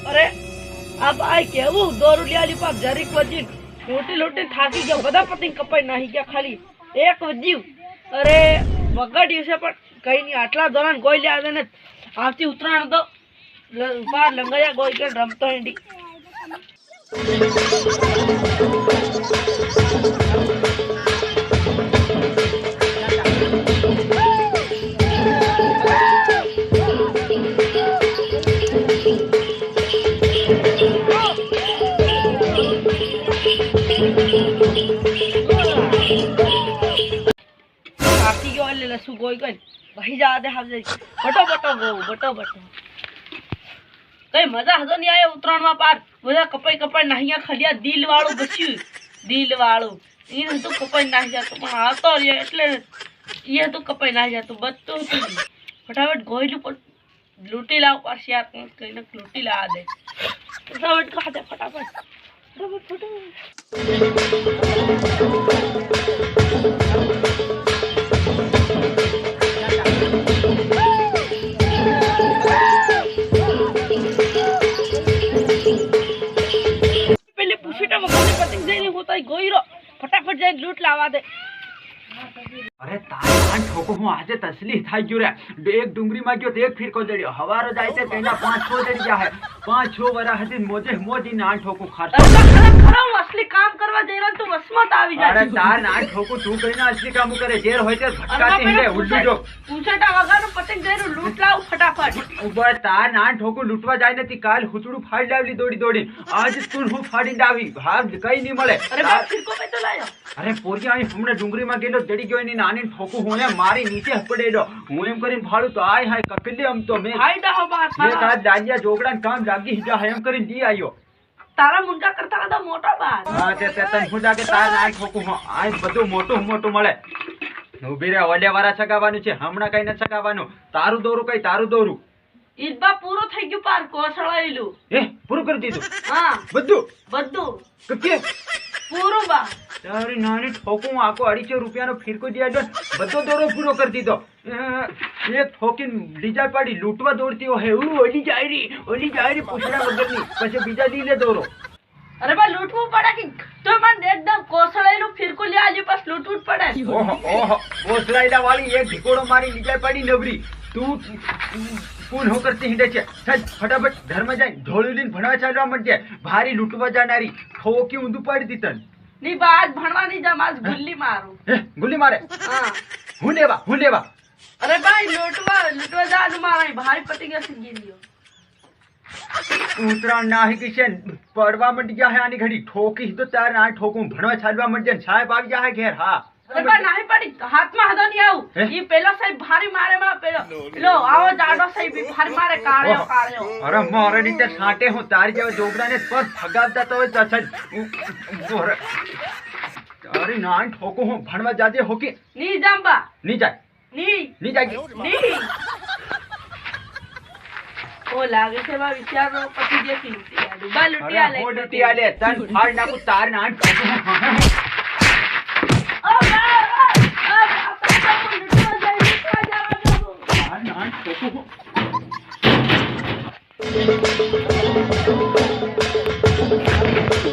अरे अब आई केवू 2 રૂપિયાની પાપ જરીક વજી લોટી થાકી ગયો બધા પતંગ કપાઈ નાહી ગયા ખાલી એક વજીવ અરે વગાડ્યું છે પણ કઈ નહીં આટલા દોરાન ગોઈ લે આવે ને આવતી ઉતરાણ તો પાર લંગાયા ગોઈ કે રમતો હેડી लसू गोई गई वही जाते हम बटो बटो कई मजा हजो नहीं आया उतराण में पार બધા કપાઈ નાહિયા ખડિયા દિલ વાળું બચ્યું દિલ વાળું એ તો કપાઈ નાહી જાતો પણ આવતો રે એટલે એ તો કપાઈ નાહી જાતો બચતો હતો ફટાફટ ગોઈલું પણ લૂટી લાવ પાછી યાર કઈને લૂટી લા દે ફટાફટ ખા દે ફટાફટ फटाफट जाए लूट लावा दे अरे तार ठोको हूं आज तसली थाई गयो रे एक डुंगरी में गयो तो एक फिर को जड़ियो हवारो जाय ते कइना 5-6 जड़ी जा है 5-6 वरा हती मोजी नान ठोको खार खरा हूं असली काम करवा जई रन तो वसमत आवी जाय अरे तार नान ठोको तू कइना असली काम करे जेर होय ते भटकाती है उल्लू जो पूछटा वगा नो पतंग जई लूट लाव फटाफट ऊपर तार नान ठोको लूटवा जाय नती काल हुचड़ू फाड़ लावली दौड़ी आज तू हूं फाड़ी डावी भाग कई नहीं मळे अरे फिर को पे तो लायो अरे पोरिया आई हमने डुंगरी में गेलो जड़ी गयो ની નાની ઠોકું હું ને મારી નીચે પડેલો હું એમ કરીને ભાડું તો આય હાય કકલી આમ તો મે હાય ડા બાત મે તા દાડિયા જોગડા કામ લાગી જા એમ કરીને દી આયો તારા મુંડા કરતા કદા મોટો બાત હા તે તન મુંડા કે તાર નાન ઠોકું હું આય બધું મોટું મળે ઉભી રે ઓલે વાળા સગાવાનું છે હમણા કઈ ન સગાવાનું તારું દોરું ઈદબા પૂરો થઈ ગયો પાર કોસળાઈલું પૂરું કરી દીધું હા બધું કે પૂરો બા તારી નાની ઠોકું આકો 250 રૂપિયાનો ફિરકો દિયા દો બધો દોરો પૂરો કરી દીધો એક ઠોકીન બીજા પાડી લૂટવા દોડતી હે ઓલી જાય રી પૂછડા વગરની પછી બીજા દી લે દોરો અરે બા લૂટવું પડે કે તો મને એકદમ કોસળાઈનું ફિરકો લે આજી પાસ લૂટવું પડે ઓહો કોસળાઈલા વાળી એક ઢીકોડો મારી બીજા પાડી નવરી તું કોણ હો કરતી હિંડે છે ચલ ફટાફટ ઘરમાં જાય ઢોળી લઈને ભણવા ચાલવા મળજે ભારી લૂટવા જાનારી ઠોકી ઊંધું પાડી દીધન ની બાદ ભણવા ની જા માસ ગુલ્લી મારું ગુલ્લી મારે હા હું લેવા અરે ભાઈ લૂટવા જાન મારા ભારી પતંગ સિંગી लियो ઉતરા નાહી કિશન પડવા મંડી ગયા હે આની ઘડી ઠોકી તો તાર ના ઠોકું ભણવા ચાલવા મંડજે સાહેબ આવી ગયા હે ઘેર હા अरे बा नहीं पड़ी हाथ में हदो नहीं आऊ ये पेलो सही भारी मारे मा पेलो लो आओ जाडो सही भी भारी मारे काळ्यो अरे मारे नीचे छाटे हूं तारी जेव जोगड़ा ने पर भगाव जातो होय तछन अरे नान ठोको हूं भणवा जाजे होके नी जांबा नी जाय ओ लागे से बा विचार रो पति जे की लुटिया बा लुटिया ले तन फाड़ नाकू तार नान